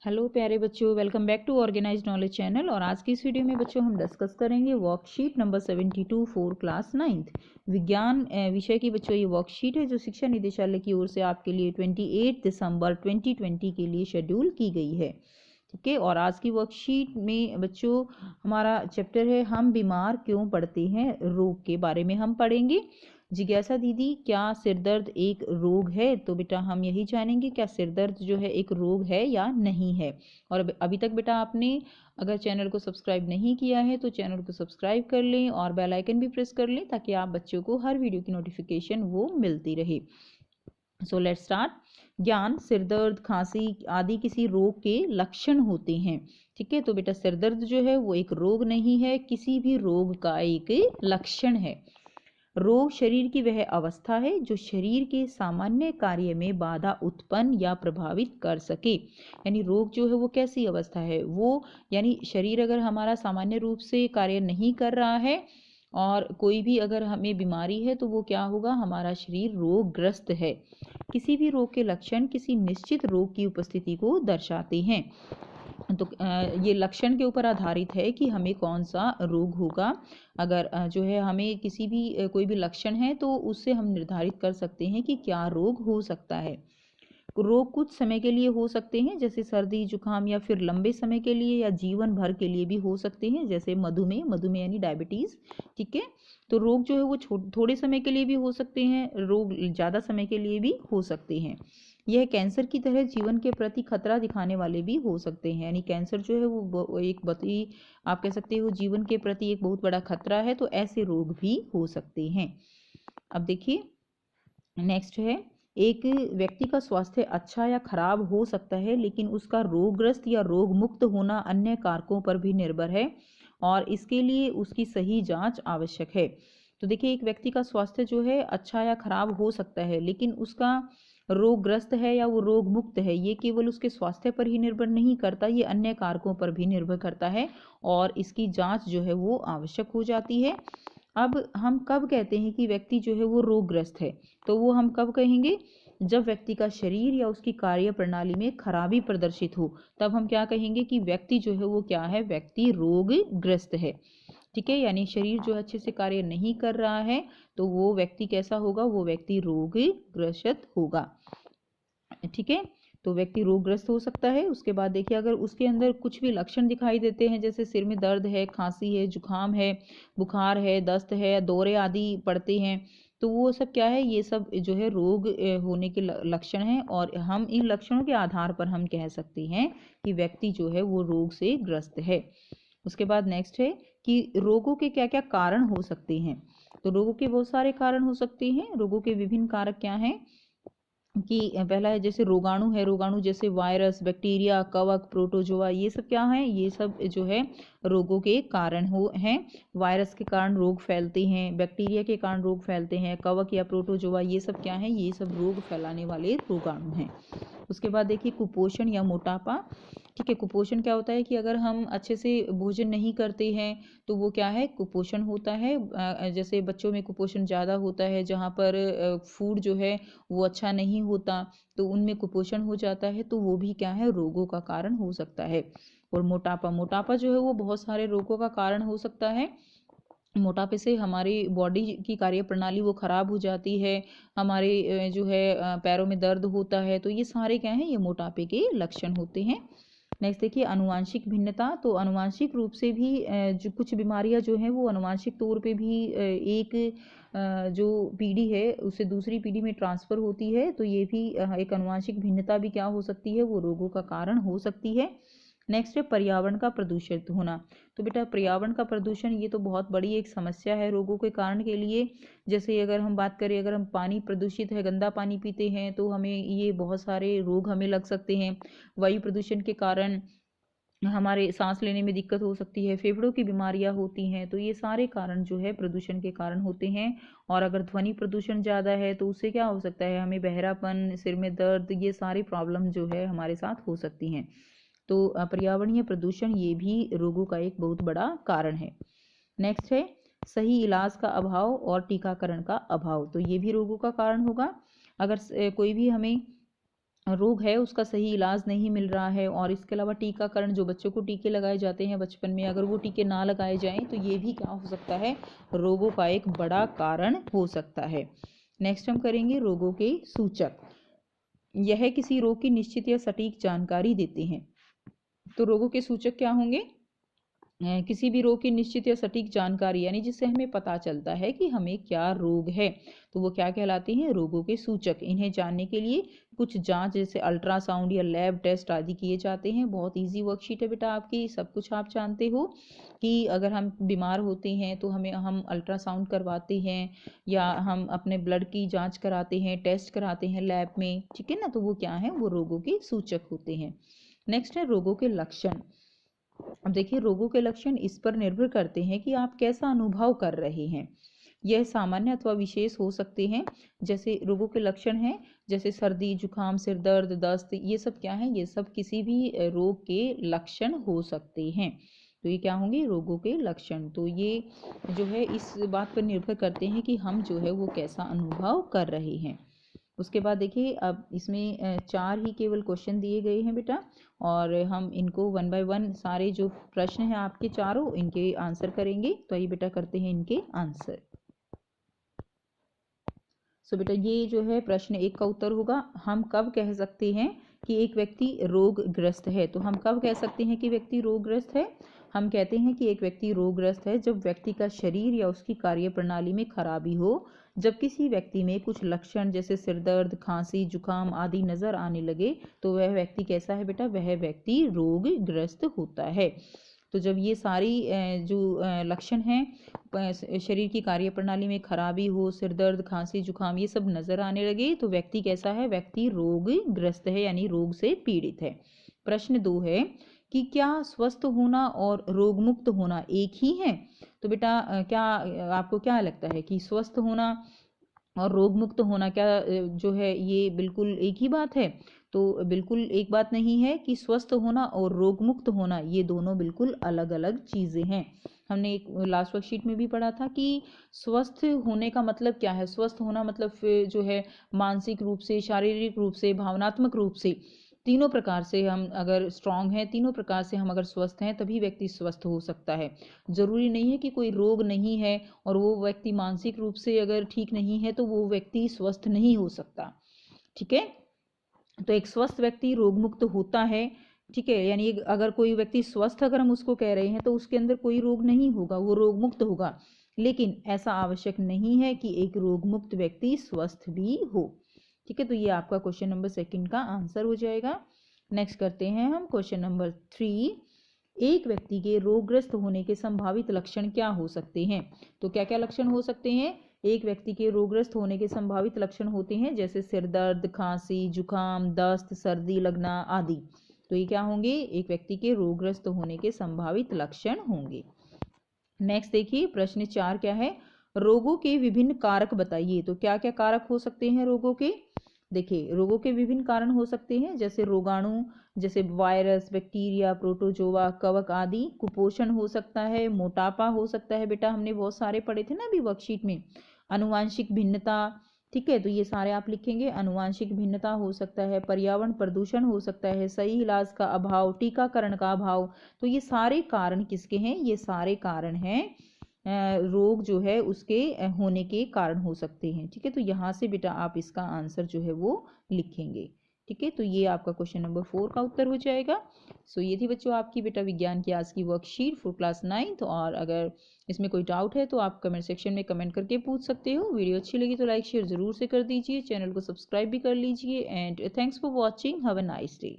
Hello प्यारे बच्चों, welcome back to organise knowledge channel. और आज की इस वीडियो में बच्चों हम डिस्कस करेंगे worksheet number 72 for class 9th विज्ञान विषय की। बच्चों ये वर्कशीट है जो शिक्षा निदेशालय की ओर से आपके लिए 28 दिसंबर 2020 के लिए शेड्यूल की गई है। ठीक है, और आज की वर्कशीट में बच्चों हमारा चैप्टर है हम बीमार क्यों पड़ते हैं, रोग के बारे में हम पढ़ेंगे। जिज्ञासा दीदी, क्या सिरदर्द एक रोग है? तो बेटा हम यही जानेंगे क्या सिरदर्द जो है एक रोग है या नहीं है। और अभी तक बेटा आपने अगर चैनल को सब्सक्राइब नहीं किया है तो चैनल को सब्सक्राइब कर लें और बेल आइकन भी प्रेस कर लें ताकि आप बच्चों को हर वीडियो की नोटिफिकेशन वो मिलती रहे। So let's start. ज्ञान, सिरदर्द, खांसी आदि किसी रोग के लक्षण होते हैं। ठीक है, तो बेटा सिरदर्द जो है वो एक रोग नहीं है, किसी भी रोग का एक लक्षण है। रोग शरीर की वह अवस्था है जो शरीर के सामान्य कार्य में बाधा उत्पन्न या प्रभावित कर सके। यानी रोग जो है वो कैसी अवस्था है, वो यानी शरीर अगर हमारा सामान्य रूप से कार्य नहीं कर रहा है और कोई भी अगर हमें बीमारी है तो वो क्या होगा, हमारा शरीर रोगग्रस्त है। किसी भी रोग के लक्षण किसी निश्चित रोग की उपस्थिति को दर्शाते हैं। तो ये लक्षण के ऊपर आधारित है कि हमें कौन सा रोग होगा। अगर जो है हमें किसी भी कोई भी लक्षण है तो उससे हम निर्धारित कर सकते हैं कि क्या रोग हो सकता है। रोग कुछ समय के लिए हो सकते हैं जैसे सर्दी जुकाम, या फिर लंबे समय के लिए या जीवन भर के लिए भी हो सकते हैं जैसे मधुमेह, मधुमेह यानी डायबिटीज। ठीक है, तो रोग जो है वो थोड़े समय के लिए भी हो सकते हैं, रोग ज़्यादा समय के लिए भी हो सकते हैं। यह कैंसर की तरह जीवन के प्रति खतरा दिखाने वाले भी हो सकते हैं। यानी कैंसर जो है वो एक आप कह सकते हो जीवन के प्रति एक बहुत बड़ा खतरा है, तो ऐसे रोग भी हो सकते हैं। अब देखिए नेक्स्ट है, एक व्यक्ति का स्वास्थ्य अच्छा या खराब हो सकता है लेकिन उसका रोगग्रस्त या रोग मुक्त होना अन्य कारकों पर भी निर्भर है और इसके लिए उसकी सही जांच आवश्यक है। तो देखिए एक व्यक्ति का स्वास्थ्य जो है अच्छा या खराब हो सकता है लेकिन उसका रोगग्रस्त है या वो रोग मुक्त है, ये केवल उसके स्वास्थ्य पर ही निर्भर नहीं करता, ये अन्य कारकों पर भी निर्भर करता है और इसकी जांच जो है वो आवश्यक हो जाती है। अब हम कब कहते हैं कि व्यक्ति जो है वो रोगग्रस्त है, तो वो हम कब कहेंगे, जब व्यक्ति का शरीर या उसकी कार्य प्रणाली में खराबी प्रदर्शित हो, तब हम क्या कहेंगे कि व्यक्ति जो है वो क्या है, व्यक्ति रोगग्रस्त है। ठीक है, यानी शरीर जो अच्छे से कार्य नहीं कर रहा है तो वो व्यक्ति कैसा होगा, वो व्यक्ति रोगग्रस्त होगा। ठीक है, तो व्यक्ति रोगग्रस्त हो सकता है। उसके बाद देखिए अगर उसके अंदर कुछ भी लक्षण दिखाई देते हैं जैसे सिर में दर्द है, खांसी है, जुकाम है, बुखार है, दस्त है, दौरे आदि पड़ते हैं, तो वो सब क्या है, ये सब जो है रोग होने के लक्षण हैं और हम इन लक्षणों के आधार पर हम कह सकते हैं कि व्यक्ति जो है वो रोग से ग्रस्त है। उसके बाद नेक्स्ट है कि रोगों के क्या क्या कारण हो सकते हैं। तो रोगों के बहुत सारे कारण हो सकते हैं। रोगों के विभिन्न कारक क्या हैं कि पहला है जैसे रोगाणु है, रोगाणु जैसे वायरस, बैक्टीरिया, कवक, प्रोटोजोआ, ये सब क्या है, ये सब जो है रोगों के कारण हैं। वायरस के कारण रोग फैलते हैं, बैक्टीरिया के कारण रोग फैलते हैं, कवक या प्रोटोजोआ ये सब क्या है, ये सब रोग फैलाने वाले रोगाणु हैं। उसके बाद देखिए कुपोषण या मोटापा। ठीक है, कुपोषण क्या होता है कि अगर हम अच्छे से भोजन नहीं करते हैं तो वो क्या है, कुपोषण होता है। जैसे बच्चों में कुपोषण ज़्यादा होता है जहाँ पर फूड जो है वो अच्छा नहीं होता, तो उनमें कुपोषण हो जाता है, तो वो भी क्या है, रोगों का कारण हो सकता है। और मोटापा, मोटापा जो है वो बहुत सारे रोगों का कारण हो सकता है। मोटापे से हमारी बॉडी की कार्य प्रणाली वो खराब हो जाती है, हमारे जो है पैरों में दर्द होता है, तो ये सारे क्या हैं, ये मोटापे के लक्षण होते हैं। नेक्स्ट देखिए आनुवांशिक भिन्नता। तो आनुवांशिक रूप से भी जो कुछ बीमारियां जो हैं वो आनुवांशिक तौर पे भी एक जो पीढ़ी है उससे दूसरी पीढ़ी में ट्रांसफ़र होती है, तो ये भी एक आनुवांशिक भिन्नता भी क्या हो सकती है, वो रोगों का कारण हो सकती है। नेक्स्ट है पर्यावरण का प्रदूषित होना। तो बेटा पर्यावरण का प्रदूषण ये तो बहुत बड़ी एक समस्या है रोगों के कारण के लिए। जैसे अगर हम बात करें, अगर हम पानी प्रदूषित है, गंदा पानी पीते हैं तो हमें ये बहुत सारे रोग हमें लग सकते हैं। वायु प्रदूषण के कारण हमारे सांस लेने में दिक्कत हो सकती है, फेफड़ों की बीमारियां होती हैं, तो ये सारे कारण जो है प्रदूषण के कारण होते हैं। और अगर ध्वनि प्रदूषण ज़्यादा है तो उससे क्या हो सकता है, हमें बहरापन, सिर में दर्द, ये सारी प्रॉब्लम जो है हमारे साथ हो सकती हैं। तो पर्यावरणीय प्रदूषण ये भी रोगों का एक बहुत बड़ा कारण है। नेक्स्ट है सही इलाज का अभाव और टीकाकरण का अभाव। तो ये भी रोगों का कारण होगा। अगर कोई भी हमें रोग है उसका सही इलाज नहीं मिल रहा है, और इसके अलावा टीकाकरण, जो बच्चों को टीके लगाए जाते हैं बचपन में, अगर वो टीके ना लगाए जाएं तो ये भी क्या हो सकता है, रोगों का एक बड़ा कारण हो सकता है। नेक्स्ट हम करेंगे रोगों के सूचक। यह किसी रोग की निश्चित या सटीक जानकारी देते हैं। तो रोगों के सूचक क्या होंगे, किसी भी रोग की निश्चित या सटीक जानकारी, यानी जिससे हमें पता चलता है कि हमें क्या रोग है, तो वो क्या कहलाते हैं, रोगों के सूचक। इन्हें जानने के लिए कुछ जांच जैसे अल्ट्रासाउंड या लैब टेस्ट आदि किए जाते हैं। बहुत इजी वर्कशीट है बेटा आपकी, सब कुछ आप जानते हो कि अगर हम बीमार होते हैं तो हम अल्ट्रासाउंड करवाते हैं, या हम अपने ब्लड की जाँच कराते हैं, टेस्ट कराते हैं लैब में, ठीक है ना। तो वो क्या है, वो रोगों के सूचक होते हैं। नेक्स्ट है रोगों के लक्षण। अब देखिए, रोगों के लक्षण इस पर निर्भर करते हैं कि आप कैसा अनुभव कर रहे हैं। यह सामान्य अथवा विशेष हो सकते हैं। जैसे रोगों के लक्षण हैं, जैसे सर्दी, जुकाम, सिर दर्द, दस्त, ये सब क्या है, ये सब किसी भी रोग के लक्षण हो सकते हैं। तो ये क्या होंगे, रोगों के लक्षण। तो ये जो है इस बात पर निर्भर करते हैं कि हम जो है वो कैसा अनुभव कर रहे हैं। उसके बाद देखिए, अब इसमें 4 ही केवल क्वेश्चन दिए गए हैं बेटा, और हम इनको 1 बाय 1 सारे जो प्रश्न हैं आपके चारों, इनके आंसर करेंगे। तो ये बेटा करते हैं इनके आंसर। सो बेटा ये जो है प्रश्न 1 का उत्तर होगा, हम कब कह सकते हैं कि एक व्यक्ति रोगग्रस्त है। तो हम कब कह सकते हैं कि व्यक्ति रोगग्रस्त है, हम कहते हैं कि एक व्यक्ति रोगग्रस्त है जब व्यक्ति का शरीर या उसकी कार्यप्रणाली में खराबी हो, जब किसी व्यक्ति में कुछ लक्षण जैसे सिर दर्द, खांसी, जुकाम आदि नजर आने लगे, तो वह व्यक्ति कैसा है बेटा, वह व्यक्ति रोगग्रस्त होता है। तो जब ये सारी जो लक्षण हैं, शरीर की कार्यप्रणाली में खराबी हो, सिर दर्द, खांसी, जुकाम, ये सब नजर आने लगे, तो व्यक्ति कैसा है, व्यक्ति रोगग्रस्त है, यानी रोग से पीड़ित है। प्रश्न 2 है कि क्या स्वस्थ होना और रोगमुक्त होना एक ही है। तो बेटा क्या आपको क्या लगता है कि स्वस्थ होना और रोग मुक्त होना क्या जो है ये बिल्कुल एक ही बात है। तो बिल्कुल एक बात नहीं है, कि स्वस्थ होना और रोग मुक्त होना ये दोनों बिल्कुल अलग अलग चीज़ें हैं। हमने एक लास्ट वर्कशीट में भी पढ़ा था कि स्वस्थ होने का मतलब क्या है। स्वस्थ होना मतलब जो है मानसिक रूप से, शारीरिक रूप से, भावनात्मक रूप से, तीनों प्रकार से हम अगर स्ट्रांग हैं, तीनों प्रकार से हम अगर स्वस्थ हैं, तभी व्यक्ति स्वस्थ हो सकता है। ज़रूरी नहीं है कि कोई रोग नहीं है और वो व्यक्ति मानसिक रूप से अगर ठीक नहीं है तो वो व्यक्ति स्वस्थ नहीं हो सकता, ठीक है। तो एक स्वस्थ व्यक्ति रोग मुक्त होता है, ठीक है। यानी अगर कोई व्यक्ति स्वस्थ अगर हम उसको कह रहे हैं तो उसके अंदर कोई रोग नहीं होगा, वो रोग मुक्त होगा। लेकिन ऐसा आवश्यक नहीं है कि एक रोग मुक्त व्यक्ति स्वस्थ भी हो, ठीक है। तो ये आपका क्वेश्चन नंबर 2 का आंसर हो जाएगा। नेक्स्ट करते हैं हम क्वेश्चन नंबर 3। एक व्यक्ति के रोगग्रस्त होने के संभावित लक्षण क्या हो सकते हैं। तो क्या क्या लक्षण हो सकते हैं, एक व्यक्ति के रोगग्रस्त होने के संभावित लक्षण होते हैं जैसे सिर दर्द, खांसी, जुकाम, दस्त, सर्दी लगना आदि। तो ये क्या होंगे, एक व्यक्ति के रोगग्रस्त होने के संभावित लक्षण होंगे। नेक्स्ट देखिए प्रश्न 4 क्या है, रोगों के विभिन्न कारक बताइए। तो क्या क्या कारक हो सकते हैं रोगों के। देखिए, रोगों के विभिन्न कारण हो सकते हैं जैसे रोगाणु, जैसे वायरस, बैक्टीरिया, प्रोटोजोआ, कवक आदि। कुपोषण हो सकता है, मोटापा हो सकता है, बेटा हमने बहुत सारे पढ़े थे ना अभी वर्कशीट में। अनुवांशिक भिन्नता, ठीक है, तो ये सारे आप लिखेंगे। अनुवांशिक भिन्नता हो सकता है, पर्यावरण प्रदूषण हो सकता है, सही इलाज का अभाव, टीकाकरण का अभाव। तो ये सारे कारण किसके हैं, ये सारे कारण हैं रोग जो है उसके होने के कारण हो सकते हैं, ठीक है। तो यहाँ से बेटा आप इसका आंसर जो है वो लिखेंगे, ठीक है। तो ये आपका क्वेश्चन नंबर 4 का उत्तर हो जाएगा। सो ये थी बच्चों आपकी बेटा विज्ञान की आज की वर्कशीट फॉर क्लास 9। और अगर इसमें कोई डाउट है तो आप कमेंट सेक्शन में कमेंट करके पूछ सकते हो। वीडियो अच्छी लगी तो लाइक शेयर ज़रूर से कर दीजिए, चैनल को सब्सक्राइब भी कर लीजिए। And thanks for watching, have a nice day.